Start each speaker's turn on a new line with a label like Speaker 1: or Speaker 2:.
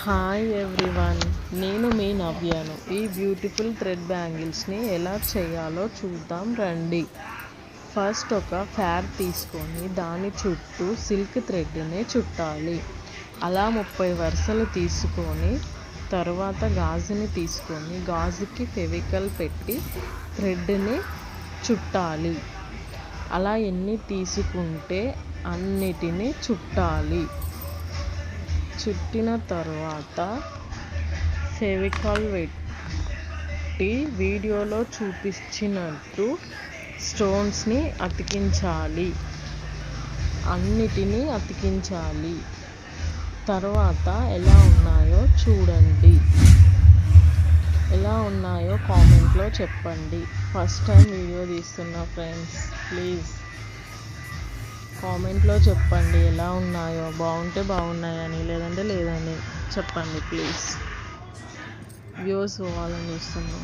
Speaker 1: Hi everyone, నేను మీ నవ్యాను. ఈ beautiful thread బ్యాంగిల్స్ని ఎలా చేయాలో చూద్దాం రండి. ఫస్ట్ ఒక ఫ్యాడ్ తీసుకొని దాని చుట్టూ సిల్క్ థ్రెడ్ని చుట్టాలి. అలా 30 వరుసలు తీసుకొని తర్వాత గాజుని తీసుకొని గాజుకి ఫెవికల్ పెట్టి థ్రెడ్ని చుట్టాలి. అలా ఎన్ని తీసుకుంటే అన్నిటినీ చుట్టాలి. చుట్టిన తర్వాత ఫెవికాల్ పెట్టి వీడియోలో చూపించినట్టు స్టోన్స్ని అతికించాలి. అన్నిటినీ అతికించాలి. తర్వాత ఎలా ఉన్నాయో చూడండి. ఎలా ఉన్నాయో కామెంట్లో చెప్పండి. ఫస్ట్ టైం వీడియో తీస్తున్నా ఫ్రెండ్స్, ప్లీజ్ కామెంట్లో చెప్పండి ఎలా ఉన్నాయో. బాగుంటే బాగున్నాయని, లేదంటే లేదని చెప్పండి ప్లీజ్. వ్యూస్ పోవాలని చూస్తున్నాం.